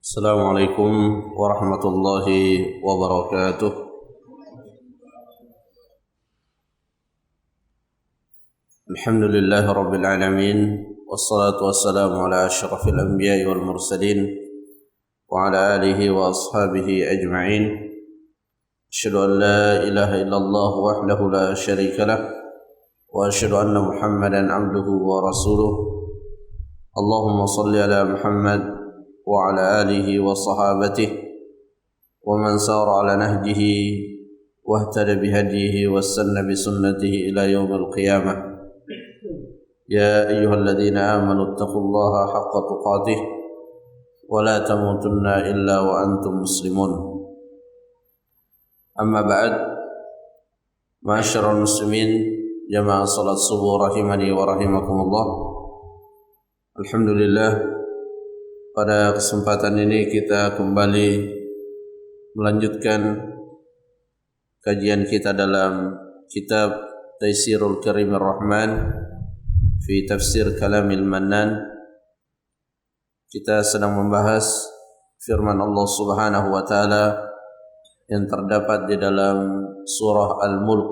Assalamualaikum warahmatullahi wabarakatuh. Alhamdulillahi rabbil alamin, wassalatu wassalamu ala asyrafil anbiya'i wal mursalin wa ala alihi wa ashabihi ajma'in. Asyhadu an la ilaha illallah wahdahu la syarika lah wa asyhadu anna Muhammadan abduhu wa rasuluh. Allahumma salli ala Muhammad وعلى آله وصحابته ومن سار على نهجه واهتدى بهديه واستنى بسنته إلى يوم القيامة. يا أيها الذين آمنوا اتقوا الله حق تقاته ولا تموتن إلا وأنتم مسلمون. أما بعد، معاشر المسلمين جماعة صلاة الصبح rahimani wa rahimakumullah. Alhamdulillah, pada kesempatan ini kita kembali melanjutkan kajian kita dalam kitab Taisirul Karimir Rahman fi Tafsir Kalamil Mannan. Kita sedang membahas firman Allah Subhanahu wa taala yang terdapat di dalam surah Al-Mulk.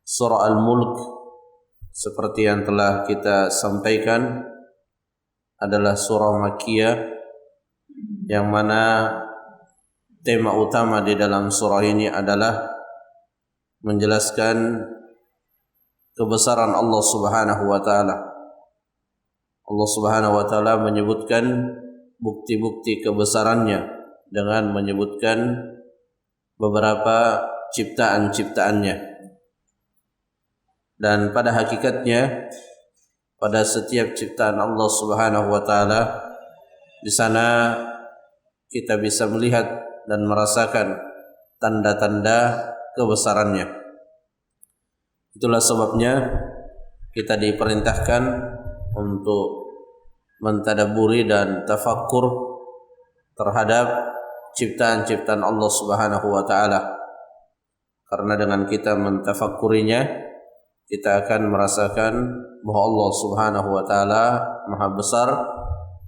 Surah Al-Mulk, seperti yang telah kita sampaikan, adalah surah Makkiyah yang mana tema utama di dalam surah ini adalah menjelaskan kebesaran Allah Subhanahu wa taala. Allah Subhanahu wa taala menyebutkan bukti-bukti kebesarannya dengan menyebutkan beberapa ciptaan-ciptaannya. Dan pada hakikatnya, pada setiap ciptaan Allah Subhanahu wa taala, di sana kita bisa melihat dan merasakan tanda-tanda kebesarannya. Itulah sebabnya kita diperintahkan untuk mentadabburi dan tafakkur terhadap ciptaan-ciptaan Allah Subhanahu wa taala. Karena dengan kita mentafakurinya, kita akan merasakan bahwa Allah Subhanahu wa taala Maha besar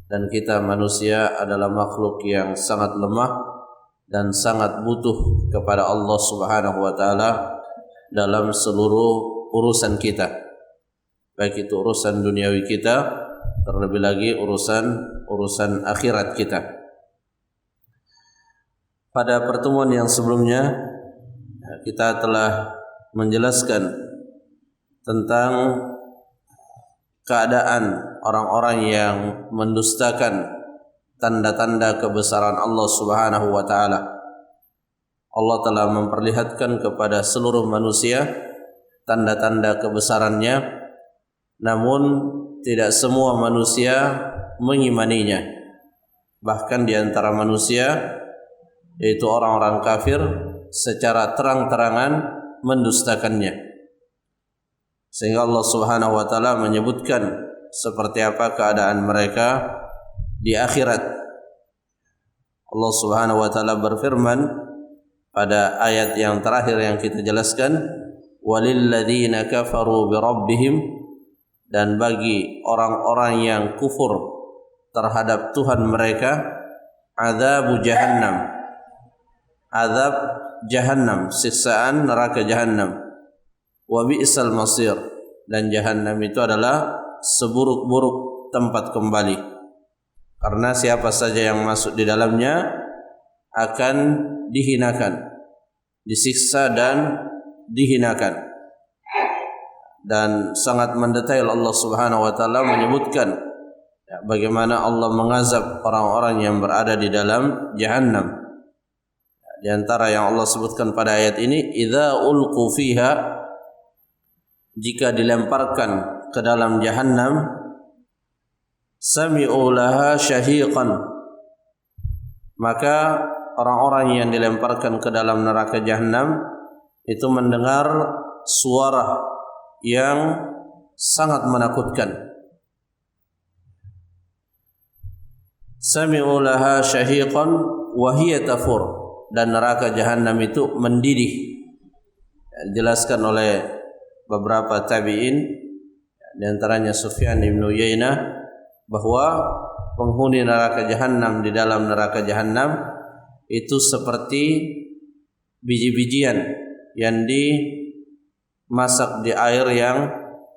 dan kita manusia adalah makhluk yang sangat lemah dan sangat butuh kepada Allah Subhanahu wa taala dalam seluruh urusan kita. Baik itu urusan duniawi kita, terlebih lagi urusan akhirat kita. Pada pertemuan yang sebelumnya kita telah menjelaskan tentang keadaan orang-orang yang mendustakan tanda-tanda kebesaran Allah Subhanahu wa taala. Allah telah memperlihatkan kepada seluruh manusia tanda-tanda kebesarannya, namun tidak semua manusia mengimaninya. Bahkan di antara manusia, yaitu orang-orang kafir, secara terang-terangan mendustakannya. Sehingga Allah Subhanahu wa taala menyebutkan seperti apa keadaan mereka di akhirat. Allah Subhanahu wa taala berfirman pada ayat yang terakhir yang kita jelaskan, walilladzina kafaru birabbihim, dan bagi orang-orang yang kufur terhadap Tuhan mereka, adzabu jahannam, azab jahannam, siksaan neraka jahannam, wa bi'sal masir, dan jahannam itu adalah seburuk-buruk tempat kembali. Karena siapa saja yang masuk di dalamnya akan dihinakan, disiksa dan dihinakan. Dan sangat mendetail Allah Subhanahu wa taala menyebutkan bagaimana Allah mengazab orang-orang yang berada di dalam jahannam. Di antara yang Allah sebutkan pada ayat ini, idza ulqu fiha, jika dilemparkan ke dalam jahannam, sami'u laha syahiqan, maka orang-orang yang dilemparkan ke dalam neraka jahannam itu mendengar suara yang sangat menakutkan. Sami'u laha syahiqan wa hiya tafur, dan neraka jahannam itu mendidih. Dijelaskan oleh beberapa tabi'in, di antaranya Sufyan bin Uyainah, bahwa penghuni neraka jahanam di dalam neraka jahanam itu seperti biji-bijian yang dimasak di air yang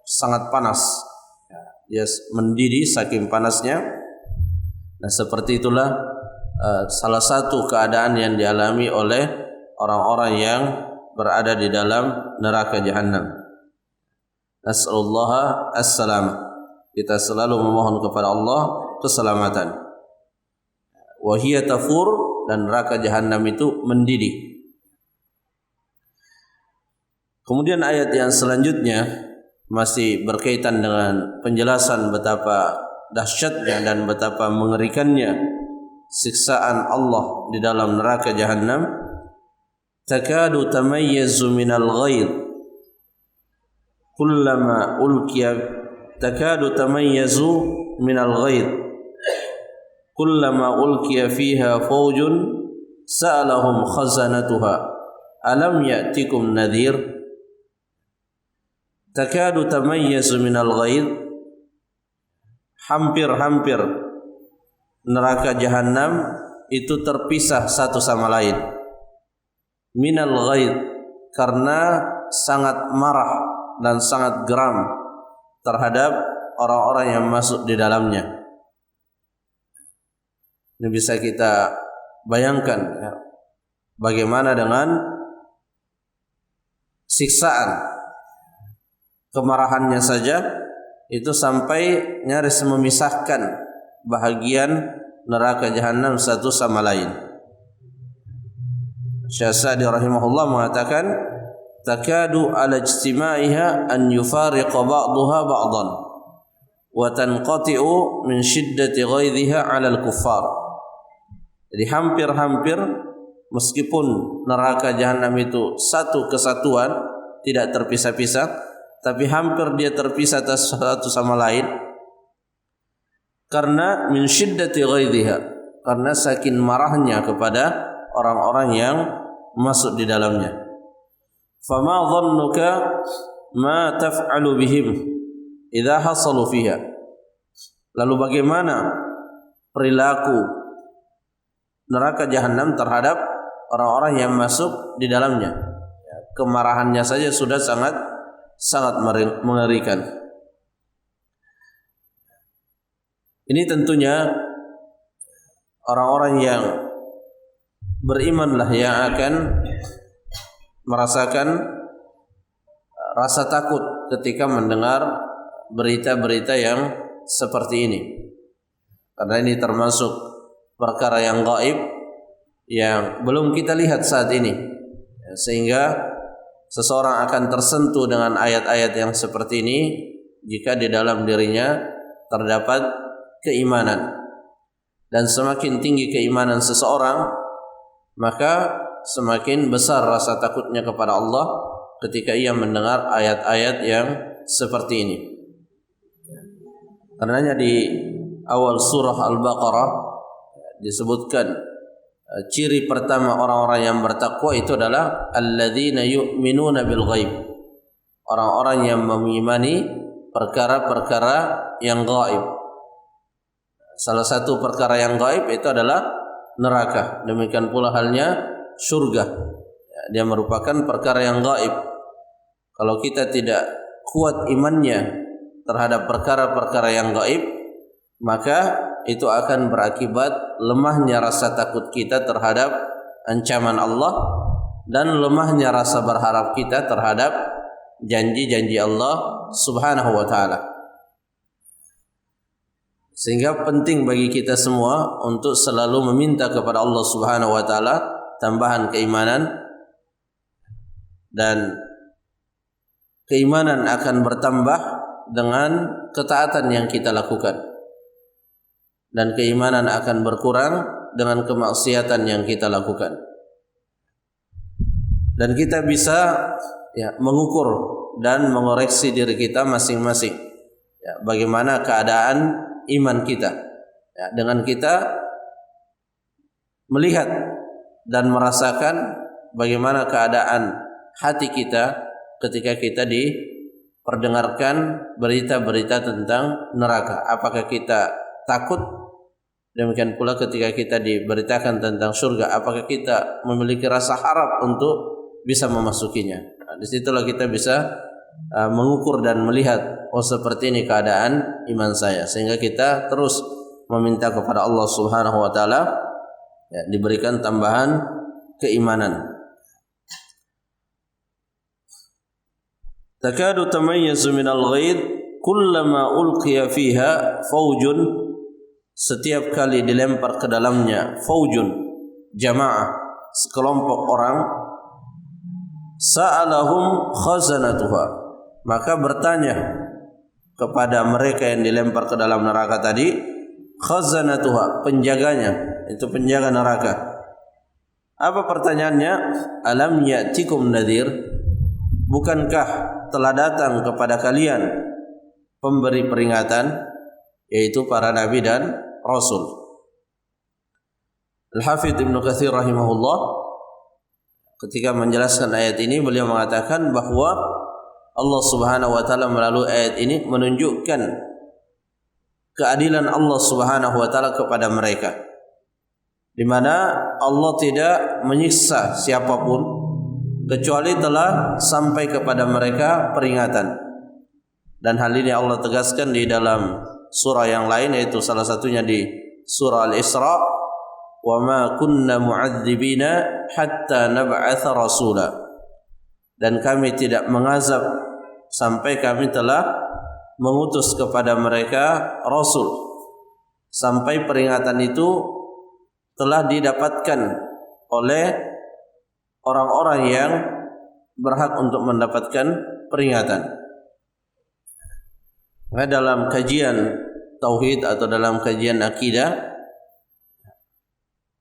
sangat panas. Dia mendidih saking panasnya. Nah, seperti itulah salah satu keadaan yang dialami oleh orang-orang yang berada di dalam neraka jahanam. Nas'alullah as-salam. Kita selalu memohon kepada Allah keselamatan. Wa hiya tafur, dan neraka jahanam itu mendidih. Kemudian ayat yang selanjutnya masih berkaitan dengan penjelasan betapa dahsyatnya dan betapa mengerikannya siksaan Allah di dalam neraka jahanam. Takadu tamayyazu minal ghaidh kullama ulqiya takadu tamayyazu minal ghaidh kullama ulqiya fiha fawjun sa'alahum khazanatuha alam ya'tikum nadhir. Takadu tamayyazu minal ghaidh, hampir-hampir neraka jahanam itu terpisah satu sama lain. Minal ghaidh, karena sangat marah dan sangat geram terhadap orang-orang yang masuk di dalamnya. Ini bisa kita bayangkan ya, bagaimana dengan siksaan, kemarahannya saja itu sampai nyaris memisahkan bahagian neraka jahanam satu sama lain. Syekh Sa'di rahimahullah mengatakan, takadu ala ijtima'iha an yufariqa ba'daha ba'dan wa tanqati'u min shiddati ghaidhiha 'ala al-kuffar. Jadi hampir-hampir meskipun neraka jahanam itu satu kesatuan, tidak terpisah-pisah, tapi hampir dia terpisah satu sama lain karena min shiddati ghaidhiha, karena saking marahnya kepada orang-orang yang masuk di dalamnya. Fama dhannuka ma taf'alu bihim idza hasalu fiha. Lalu bagaimana perilaku neraka jahanam terhadap orang-orang yang masuk di dalamnya? Kemarahannya saja sudah sangat mengerikan. Ini tentunya orang-orang yang berimanlah yang akan merasakan rasa takut ketika mendengar berita-berita yang seperti ini. Karena ini termasuk perkara yang gaib yang belum kita lihat saat ini, sehingga seseorang akan tersentuh dengan ayat-ayat yang seperti ini jika di dalam dirinya terdapat keimanan. Dan semakin tinggi keimanan seseorang, maka semakin besar rasa takutnya kepada Allah ketika ia mendengar ayat-ayat yang seperti ini. Karenanya di awal surah Al-Baqarah disebutkan ciri pertama orang-orang yang bertakwa itu adalah alladzina yu'minuna bil ghaib, orang-orang yang mengimani perkara-perkara yang gaib. Salah satu perkara yang gaib itu adalah neraka. Demikian pula halnya surga. Dia merupakan perkara yang gaib. Kalau kita tidak kuat imannya terhadap perkara-perkara yang gaib, maka itu akan berakibat lemahnya rasa takut kita terhadap ancaman Allah dan lemahnya rasa berharap kita terhadap janji-janji Allah Subhanahu wa taala. Sehingga penting bagi kita semua untuk selalu meminta kepada Allah Subhanahu wa taala tambahan keimanan, dan keimanan akan bertambah dengan ketaatan yang kita lakukan, dan keimanan akan berkurang dengan kemaksiatan yang kita lakukan. Dan kita bisa mengukur dan mengoreksi diri kita masing-masing, bagaimana keadaan iman kita, dengan kita melihat dan merasakan bagaimana keadaan hati kita ketika kita diperdengarkan berita-berita tentang neraka. Apakah kita takut Demikian pula ketika kita diberitakan tentang surga, apakah kita memiliki rasa harap untuk bisa memasukinya? Nah, disitulah kita bisa mengukur dan melihat, oh seperti ini keadaan iman saya, sehingga kita terus meminta kepada Allah Subhanahu wa taala diberikan tambahan keimanan. Takadu tamayyazu minal ghaid kullama ulqiya fiha faujun, setiap kali dilempar ke dalamnya faujun, jamaah, sekelompok orang, sa'alahum khazanatuha, maka bertanya kepada mereka yang dilempar ke dalam neraka tadi, khazanatuha, penjaganya, itu penjaga neraka. Apa pertanyaannya? Alam ya'tikum nadhir, bukankah telah datang kepada kalian pemberi peringatan, yaitu para nabi dan rasul. Al-Hafidz Ibnu Katsir rahimahullah ketika menjelaskan ayat ini, beliau mengatakan bahwa Allah Subhanahu wa taala melalui ayat ini menunjukkan keadilan Allah Subhanahu wa taala kepada mereka, di mana Allah tidak menyiksa siapapun kecuali telah sampai kepada mereka peringatan. Dan hal ini Allah tegaskan di dalam surah yang lain, yaitu salah satunya di surah Al-Isra, wa ma kunna mu'adzibina hatta nab'atha rasula, dan kami tidak mengazab sampai kami telah mengutus kepada mereka rasul, sampai peringatan itu telah didapatkan oleh orang-orang yang berhak untuk mendapatkan peringatan. Nah, dalam kajian tauhid atau dalam kajian akidah,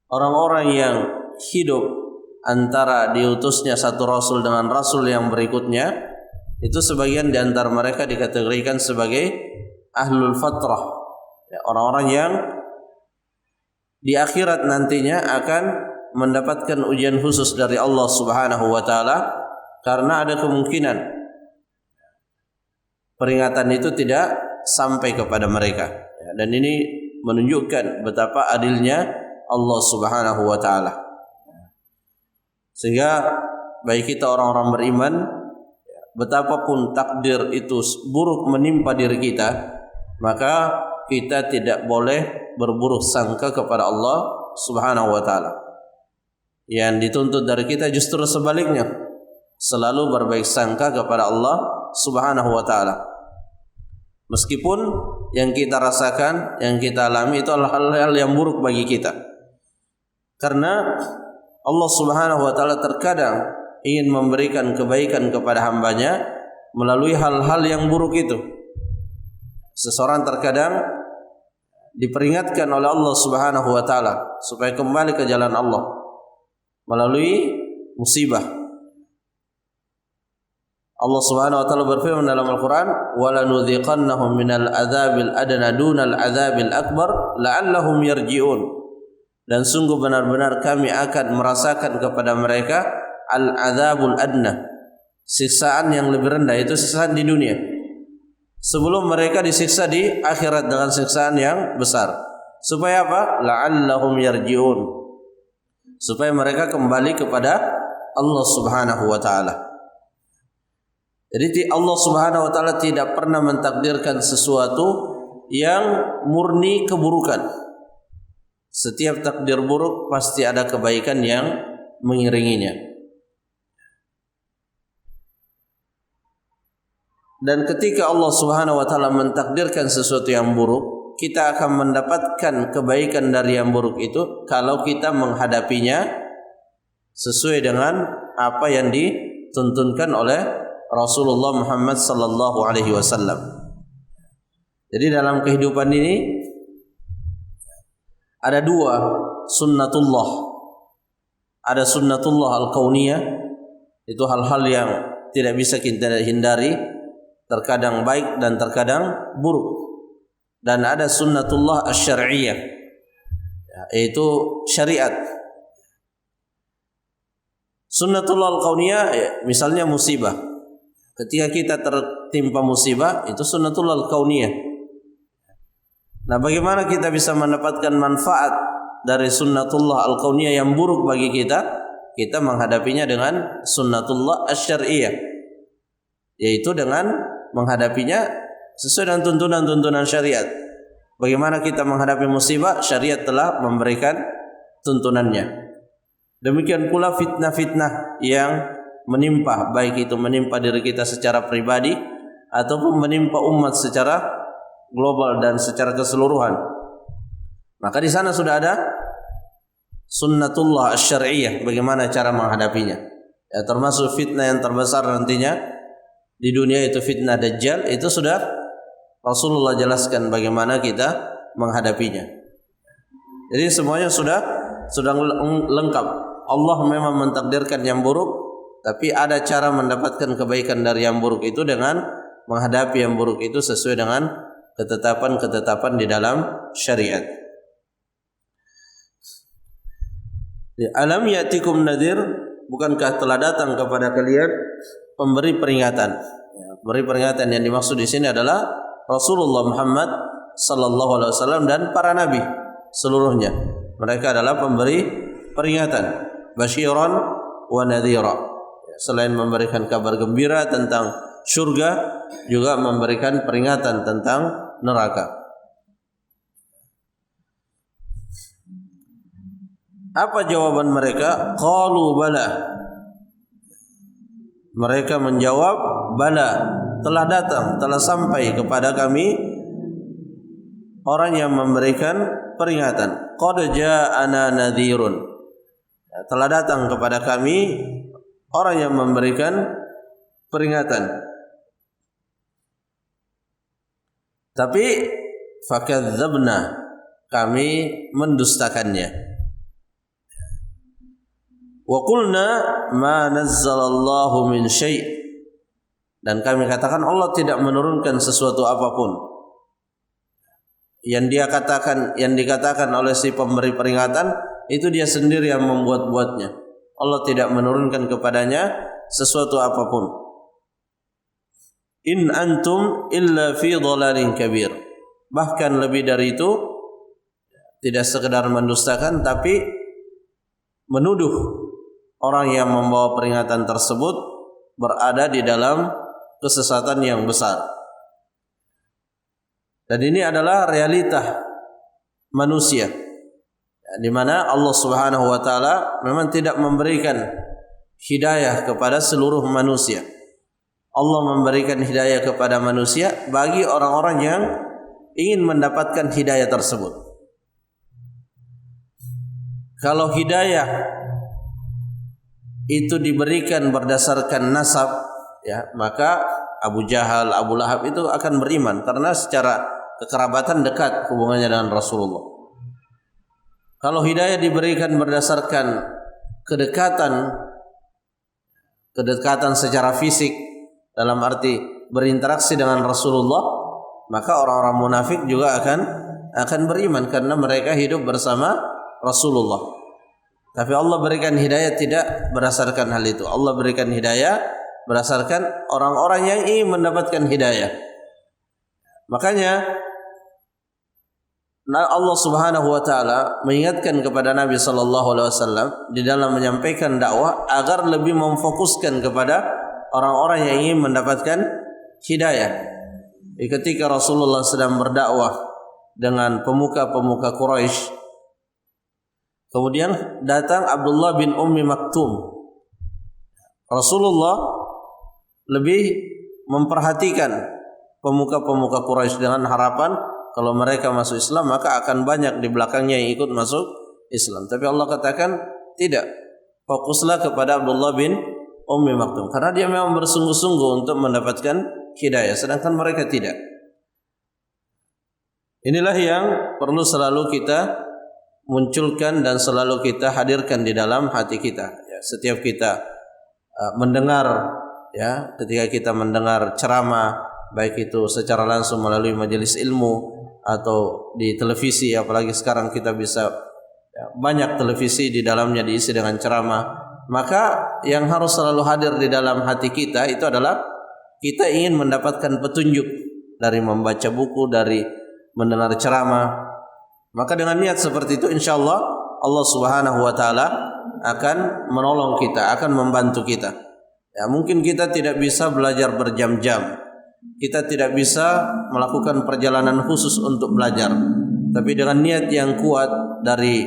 orang-orang yang hidup antara diutusnya satu rasul dengan rasul yang berikutnya, itu sebagian di antara mereka dikategorikan sebagai ahlul fatrah, orang-orang yang di akhirat nantinya akan mendapatkan ujian khusus dari Allah Subhanahu wa taala, karena ada kemungkinan peringatan itu tidak sampai kepada mereka. Dan ini menunjukkan betapa adilnya Allah Subhanahu wa taala. Sehingga bagi kita orang-orang beriman, betapapun takdir itu buruk menimpa diri kita, maka kita tidak boleh berburuk sangka kepada Allah Subhanahu wa taala. Yang dituntut dari kita justru sebaliknya, selalu berbaik sangka kepada Allah Subhanahu wa taala. Meskipun yang kita rasakan, yang kita alami itu adalah hal-hal yang buruk bagi kita. Karena Allah Subhanahu wa taala terkadang ingin memberikan kebaikan kepada hambanya melalui hal-hal yang buruk itu. Seseorang terkadang diperingatkan oleh Allah Subhanahu wa taala supaya kembali ke jalan Allah melalui musibah. Allah Subhanahu wa taala berfirman dalam Al-Qur'an, "Wa lanudhiqannahum minal adzabil adna dunal adzabil akbar la'allahum yarji'un." Dan sungguh benar-benar kami akan merasakan kepada mereka al-adzabul adna, siksaan yang lebih rendah, itu siksaan di dunia, sebelum mereka disiksa di akhirat dengan siksaan yang besar. Supaya apa? La'allahum yarji'un, supaya mereka kembali kepada Allah Subhanahu wa taala. Jadi Allah Subhanahu wa taala tidak pernah mentakdirkan sesuatu yang murni keburukan. Setiap takdir buruk pasti ada kebaikan yang mengiringinya. Dan ketika Allah Subhanahu wa taala mentakdirkan sesuatu yang buruk, kita akan mendapatkan kebaikan dari yang buruk itu kalau kita menghadapinya sesuai dengan apa yang dituntunkan oleh Rasulullah Muhammad sallallahu alaihi wasallam. Jadi dalam kehidupan ini ada dua sunnatullah. Ada sunnatullah al-kauniyah, itu hal-hal yang tidak bisa kita hindari, terkadang baik dan terkadang buruk. Dan ada sunnatullah asy-syar'iyyah, yaitu syariat. Sunnatullah al-kauniyah misalnya musibah. Ketika kita tertimpa musibah, itu sunnatullah al-kauniyah. Nah, bagaimana kita bisa mendapatkan manfaat dari sunnatullah al-kauniyah yang buruk bagi kita? Kita menghadapinya dengan sunnatullah asy-syar'iyyah, yaitu dengan menghadapinya sesuai dengan tuntunan-tuntunan syariat. Bagaimana kita menghadapi musibah? Syariat telah memberikan tuntunannya. Demikian pula fitnah-fitnah yang menimpa, baik itu menimpa diri kita secara pribadi ataupun menimpa umat secara global dan secara keseluruhan. Maka di sana sudah ada sunnatullah asy-syar'iyyah, bagaimana cara menghadapinya. Ya, termasuk fitnah yang terbesar nantinya di dunia itu fitnah Dajjal, itu sudah Rasulullah jelaskan bagaimana kita menghadapinya. Jadi semuanya sudah lengkap. Allah memang mentakdirkan yang buruk, tapi ada cara mendapatkan kebaikan dari yang buruk itu dengan menghadapi yang buruk itu sesuai dengan ketetapan-ketetapan di dalam syariat. Alam ya'tikum nadhir, bukankah telah datang kepada kalian pemberi peringatan? Pemberi peringatan yang dimaksud di sini adalah Rasulullah Muhammad sallallahu alaihi wasallam dan para nabi seluruhnya. Mereka adalah pemberi peringatan, basyiran wa nadhira. Selain memberikan kabar gembira tentang surga, juga memberikan peringatan tentang neraka. Apa jawaban mereka? Qalu bala. Mereka menjawab, bala, telah datang, telah sampai kepada kami orang yang memberikan peringatan. Qad ja'ana nadhirun. Telah datang kepada kami orang yang memberikan peringatan. Tapi fakadzabna, kami mendustakannya. Wa qulna ma nazzalallahu min syai', dan kami katakan Allah tidak menurunkan sesuatu apapun. Yang dikatakan oleh si pemberi peringatan itu dia sendiri yang membuat-buatnya. Allah tidak menurunkan kepadanya sesuatu apapun. In antum illa fi dhalalin kabir. Bahkan lebih dari itu, tidak sekedar mendustakan tapi menuduh orang yang membawa peringatan tersebut berada di dalam kesesatan yang besar. Dan ini adalah realita manusia, di mana Allah Subhanahu wa taala memang tidak memberikan hidayah kepada seluruh manusia. Allah memberikan hidayah kepada manusia bagi orang-orang yang ingin mendapatkan hidayah tersebut. Kalau hidayah itu diberikan berdasarkan nasab, ya, maka Abu Jahal, Abu Lahab itu akan beriman karena secara kekerabatan dekat hubungannya dengan Rasulullah. Kalau hidayah diberikan berdasarkan kedekatan secara fisik, dalam arti berinteraksi dengan Rasulullah, maka orang-orang munafik juga akan beriman karena mereka hidup bersama Rasulullah. Tapi Allah berikan hidayah tidak berdasarkan hal itu. Allah berikan hidayah berdasarkan orang-orang yang ingin mendapatkan hidayah. Makanya Allah Subhanahu wa taala mengingatkan kepada Nabi sallallahu alaihi wasallam di dalam menyampaikan dakwah agar lebih memfokuskan kepada orang-orang yang ingin mendapatkan hidayah. Ketika Rasulullah sedang berdakwah dengan pemuka-pemuka Quraisy, kemudian datang Abdullah bin Ummi Maktum. Rasulullah lebih memperhatikan pemuka-pemuka Quraisy dengan harapan kalau mereka masuk Islam maka akan banyak di belakangnya yang ikut masuk Islam. Tapi Allah katakan tidak. Fokuslah kepada Abdullah bin Ummi Maktum karena dia memang bersungguh-sungguh untuk mendapatkan hidayah, sedangkan mereka tidak. Inilah yang perlu selalu kita munculkan dan selalu kita hadirkan di dalam hati kita. Ya, setiap kita mendengar, ya, ketika kita mendengar ceramah, baik itu secara langsung melalui majelis ilmu atau di televisi, apalagi sekarang kita bisa, ya, banyak televisi di dalamnya diisi dengan ceramah, maka yang harus selalu hadir di dalam hati kita itu adalah kita ingin mendapatkan petunjuk dari membaca buku, dari mendengar ceramah. Maka dengan niat seperti itu insyaallah Allah Subhanahu wa taala akan menolong kita, akan membantu kita. Ya, mungkin kita tidak bisa belajar berjam-jam. Kita tidak bisa melakukan perjalanan khusus untuk belajar. Tapi dengan niat yang kuat dari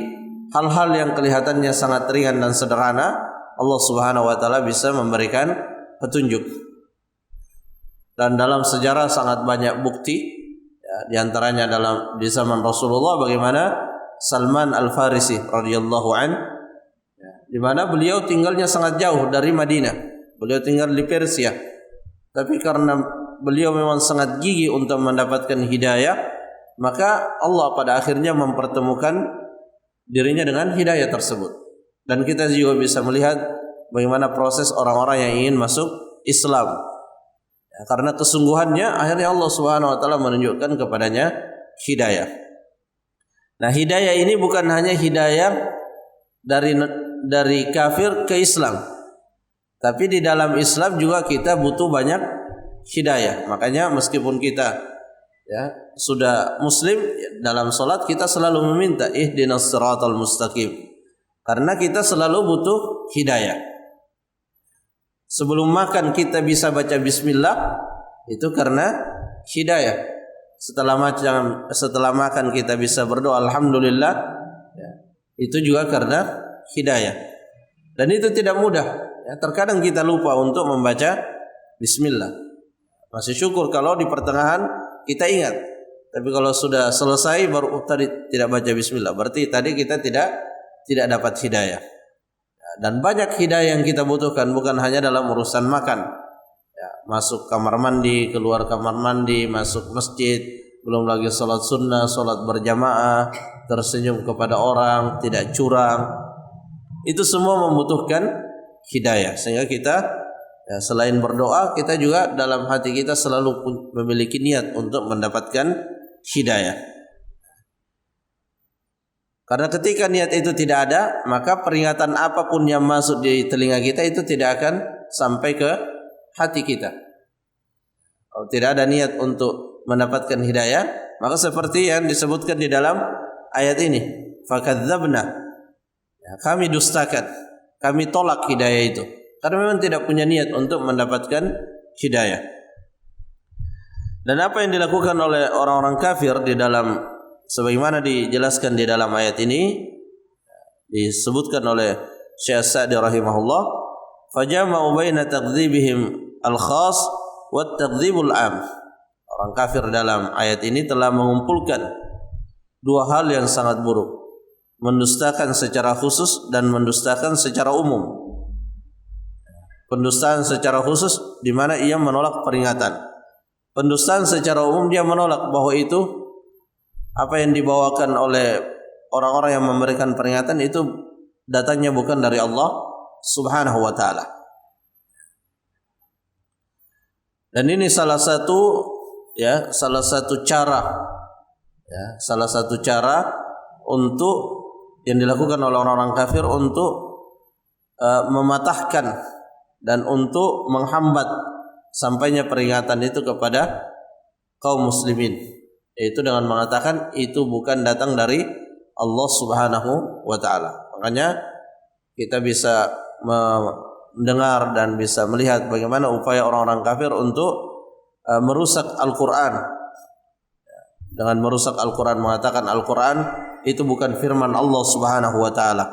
hal-hal yang kelihatannya sangat ringan dan sederhana, Allah Subhanahu wa taala bisa memberikan petunjuk. Dan dalam sejarah sangat banyak bukti, ya, di antaranya di zaman Rasulullah bagaimana Salman Al-Farisi radhiyallahu an, ya, di mana beliau tinggalnya sangat jauh dari Madinah. Beliau tinggal di Persia. Tapi karena beliau memang sangat gigih untuk mendapatkan hidayah, maka Allah pada akhirnya mempertemukan dirinya dengan hidayah tersebut. Dan kita juga bisa melihat bagaimana proses orang-orang yang ingin masuk Islam. Ya, karena kesungguhannya akhirnya Allah Subhanahu wa taala menunjukkan kepadanya hidayah. Nah, hidayah ini bukan hanya hidayah dari kafir ke Islam. Tapi di dalam Islam juga kita butuh banyak hidayah. Makanya meskipun kita ya sudah muslim, dalam salat kita selalu meminta ihdinas siratal mustaqim. Karena kita selalu butuh hidayah. Sebelum makan kita bisa baca bismillah, itu karena hidayah. Setelah makan kita bisa berdoa alhamdulillah, ya, itu juga karena hidayah. Dan itu tidak mudah. Ya, terkadang kita lupa untuk membaca bismillah. Masih syukur kalau di pertengahan kita ingat. Tapi kalau sudah selesai baru tadi tidak baca bismillah, berarti tadi kita tidak dapat hidayah. Dan banyak hidayah yang kita butuhkan, bukan hanya dalam urusan makan. Ya, masuk kamar mandi, keluar kamar mandi, masuk masjid, belum lagi sholat sunnah, sholat berjamaah, tersenyum kepada orang, tidak curang. Itu semua membutuhkan hidayah. Sehingga kita ya, selain berdoa, kita juga dalam hati kita selalu memiliki niat untuk mendapatkan hidayah. Karena ketika niat itu tidak ada, maka peringatan apapun yang masuk di telinga kita itu tidak akan sampai ke hati kita. Kalau tidak ada niat untuk mendapatkan hidayah, maka seperti yang disebutkan di dalam ayat ini, fakadzabna, ya, kami dustakan, kami tolak hidayah itu. Karena memang tidak punya niat untuk mendapatkan hidayah. Dan apa yang dilakukan oleh orang-orang kafir di dalam, sebagaimana dijelaskan di dalam ayat ini, disebutkan oleh Syekh Sa'di rahimahullah, fajama'u baina takdzibihim al-khas wa takdzibul 'am. Orang kafir dalam ayat ini telah mengumpulkan dua hal yang sangat buruk, mendustakan secara khusus dan mendustakan secara umum. Pendustaan secara khusus di mana ia menolak peringatan. Pendustaan secara umum dia menolak bahwa itu apa yang dibawakan oleh orang-orang yang memberikan peringatan itu datangnya bukan dari Allah Subhanahu wa taala. Dan ini salah satu cara untuk yang dilakukan oleh orang-orang kafir untuk mematahkan dan untuk menghambat sampainya peringatan itu kepada kaum muslimin, yaitu dengan mengatakan itu bukan datang dari Allah Subhanahu wa taala. Makanya kita bisa mendengar dan bisa melihat bagaimana upaya orang-orang kafir untuk merusak Al-Qur'an. Dengan merusak Al-Qur'an, mengatakan Al-Qur'an itu bukan firman Allah Subhanahu wa taala.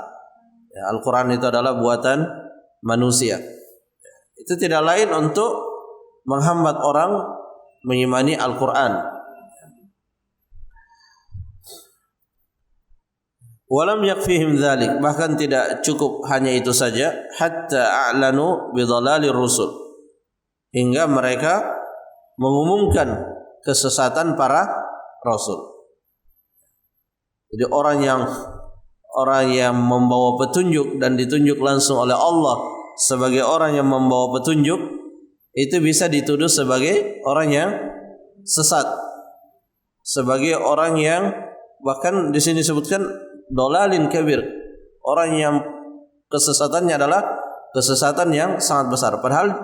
Ya, Al-Qur'an itu adalah buatan manusia. Itu tidak lain untuk menghambat orang mengimani Al-Qur'an. Walam yakfihim dzalik, bahkan tidak cukup hanya itu saja, hatta a'lanu bidhalalir rusul, hingga mereka mengumumkan kesesatan para rasul. Jadi orang yang membawa petunjuk dan ditunjuk langsung oleh Allah sebagai orang yang membawa petunjuk, itu bisa dituduh sebagai orang yang sesat, sebagai orang yang bahkan di sini disebutkan dolalin kabir, orang yang kesesatannya adalah kesesatan yang sangat besar. Padahal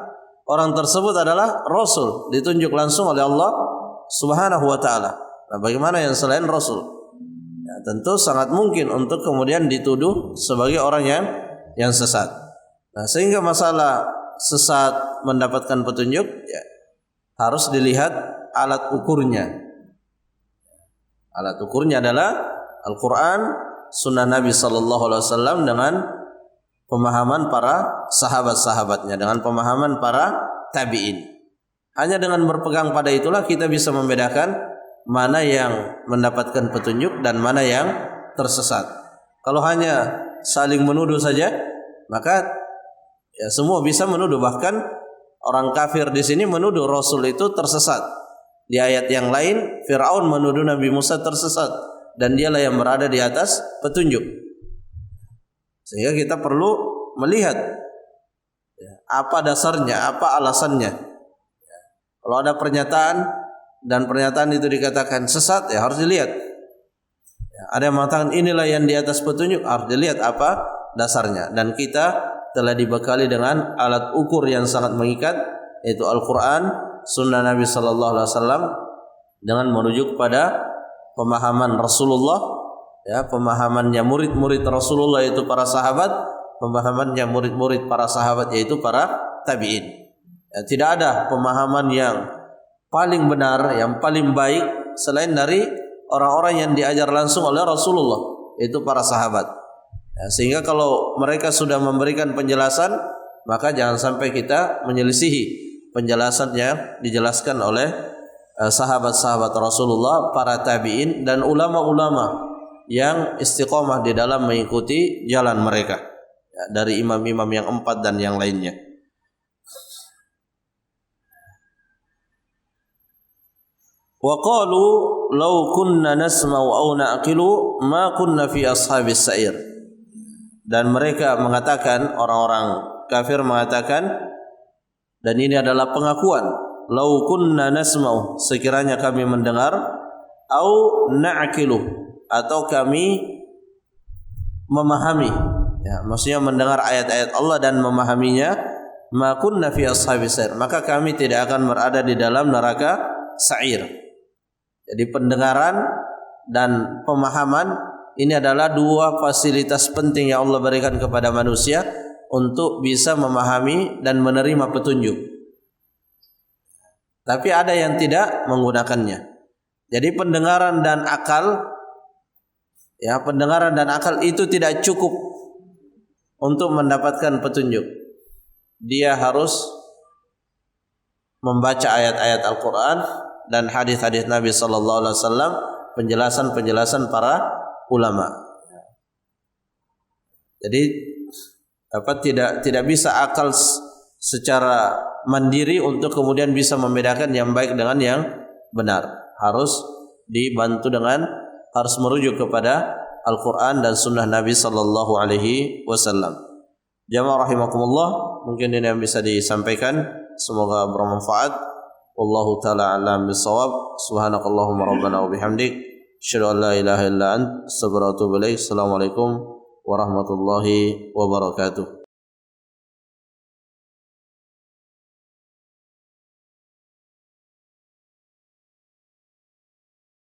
orang tersebut adalah rasul, ditunjuk langsung oleh Allah Subhanahu wa taala. Nah, bagaimana yang selain Rasul? Ya, tentu sangat mungkin untuk kemudian dituduh sebagai orang yang sesat. Nah, sehingga masalah sesat mendapatkan petunjuk ya, harus dilihat alat ukurnya. Alat ukurnya adalah Al-Quran, Sunnah Nabi Sallallahu Alaihi Wasallam dengan pemahaman para sahabat-sahabatnya, dengan pemahaman para tabi'in. Hanya dengan berpegang pada itulah kita bisa membedakan mana yang mendapatkan petunjuk dan mana yang tersesat. Kalau hanya saling menuduh saja, maka ya semua bisa menuduh. Bahkan orang kafir di sini menuduh Rasul itu tersesat. Di ayat yang lain, Fir'aun menuduh Nabi Musa tersesat dan dialah yang berada di atas petunjuk. Sehingga kita perlu melihat ya, apa dasarnya, apa alasannya. Ya, kalau ada pernyataan dan pernyataan itu dikatakan sesat, ya harus dilihat. Ya, ada yang mengatakan inilah yang di atas petunjuk, harus dilihat apa dasarnya. Dan kita telah dibekali dengan alat ukur yang sangat mengikat, yaitu Al-Quran, Sunnah Nabi Sallallahu Alaihi Wasallam, dengan merujuk pada pemahaman Rasulullah, ya, pemahamannya murid-murid Rasulullah yaitu para sahabat, pemahamannya murid-murid para sahabat yaitu para tabi'in. Ya, tidak ada pemahaman yang paling benar, yang paling baik selain dari orang-orang yang diajar langsung oleh Rasulullah, yaitu para sahabat. Ya, sehingga kalau mereka sudah memberikan penjelasan, maka jangan sampai kita menyelisihi penjelasan yang dijelaskan oleh sahabat-sahabat Rasulullah, para tabi'in dan ulama-ulama yang istiqomah di dalam mengikuti jalan mereka, ya, dari imam-imam yang 4 dan yang lainnya. Wa qalu law kunna nasma'u aw na'qilu ma kunna fi ashabis sa'ir. Dan mereka mengatakan, orang-orang kafir mengatakan, dan ini adalah pengakuan, law kunna nasma'u, sekiranya kami mendengar, au na'qilu, atau kami memahami, ya, maksudnya mendengar ayat-ayat Allah dan memahaminya, ma kunna fi ashabis sa'ir, maka kami tidak akan berada di dalam neraka sa'ir. Jadi pendengaran dan pemahaman ini adalah dua fasilitas penting yang Allah berikan kepada manusia untuk bisa memahami dan menerima petunjuk. Tapi ada yang tidak menggunakannya. Jadi pendengaran dan akal, ya, pendengaran dan akal itu tidak cukup untuk mendapatkan petunjuk. Dia harus membaca ayat-ayat Al-Quran dan hadis-hadis Nabi Sallallahu Alaihi Wasallam, penjelasan-penjelasan para ulama. Jadi tidak bisa akal secara mandiri untuk kemudian bisa membedakan yang baik dengan yang benar. Harus dibantu dengan, harus merujuk kepada Al-Quran dan Sunnah Nabi Sallallahu Alaihi Wasallam. Jamaah rahimakumullah, mungkin ini yang bisa disampaikan. Semoga bermanfaat. Wallahu ta'ala a'lam bissawab. Subhanakallahumma rabbana wa bihamdik, asyhadu an la ilaha illa anta, astaghfiruka wa atubu ilaik. Assalamualaikum warahmatullahi wabarakatuh.